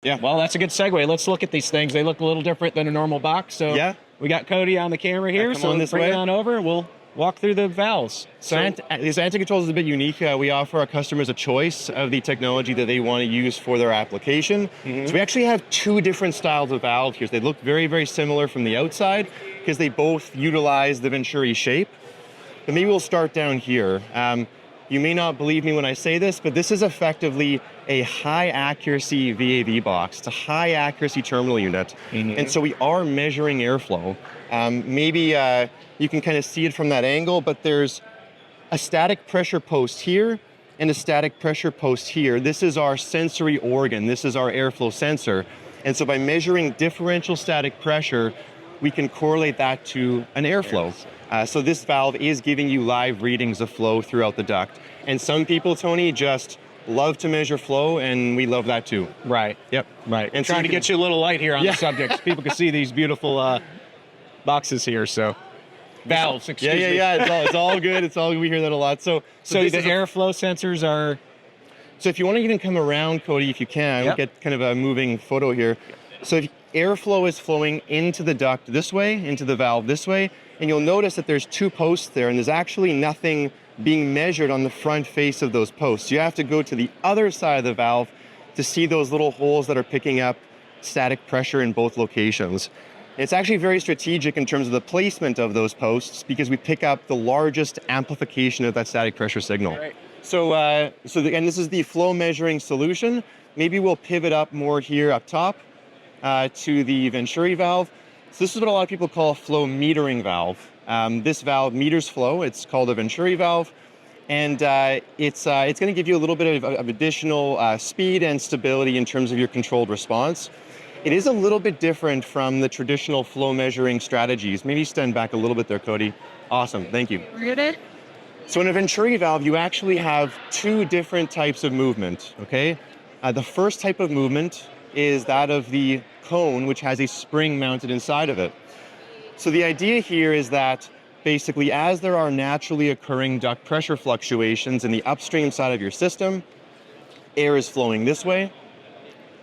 Yeah. Well, that's a good segue. Let's look at these things. They look a little different than a normal box. So Yeah. we got Cody on the camera here. Come So on this bring way. it on over. We'll walk through the valves. So this Antec controls is a bit unique. We offer our customers a choice of the technology that they want to use for their application. So we actually have two different styles of valve here. They look very, very similar from the outside because they both utilize the Venturi shape. But maybe we'll start down here. You may not believe me when I say this, but this is effectively a high accuracy VAV box. It's a high accuracy terminal unit. And so we are measuring airflow. Maybe you can kind of see it from that angle, but there's a static pressure post here and a static pressure post here. This is our sensory organ. This is our airflow sensor. And so by measuring differential static pressure, we can correlate that to an airflow. So this valve is giving you live readings of flow throughout the duct. And some people, Tony, just love to measure flow, and we love that too. Right. Yep. Right. And so trying to get you a little light here on Yeah. the subject. People can see these beautiful boxes here. So valves, excuse me. It's all good. It's all, we hear that a lot. So So this the is airflow sensors are. So if you want to even come around, Cody, if you can, we'll get kind of a moving photo here. So if airflow is flowing into the duct this way, into the valve this way, and you'll notice that there's two posts there, and there's actually nothing being measured on the front face of those posts. You have to go to the other side of the valve to see those little holes that are picking up static pressure in both locations. It's actually very strategic in terms of the placement of those posts because we pick up the largest amplification of that static pressure signal. Right. And this is the flow measuring solution. Maybe we'll pivot up more here up top to the Venturi valve. So this is what a lot of people call a flow metering valve. This valve meters flow. It's called a Venturi valve. And it's going to give you a little bit of additional speed and stability in terms of your controlled response. It is a little bit different from the traditional flow measuring strategies. Maybe stand back a little bit there, Cody. Awesome, thank you. Good. So in a Venturi valve, you actually have two different types of movement, okay? The first type of movement is that of the cone, which has a spring mounted inside of it. So the idea here is that basically as there are naturally occurring duct pressure fluctuations in the upstream side of your system, air is flowing this way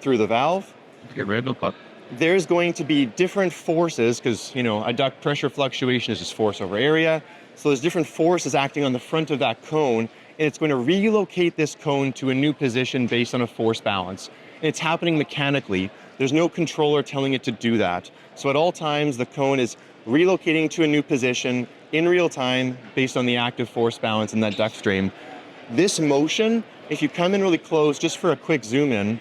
through the valve. Get rid of the puck. There's going to be different forces because, a duct pressure fluctuation is just force over area. So there's different forces acting on the front of that cone, and it's going to relocate this cone to a new position based on a force balance. And it's happening mechanically. There's no controller telling it to do that. So at all times, the cone is relocating to a new position in real time based on the active force balance in that duct stream. This motion, if you come in really close, just for a quick zoom in,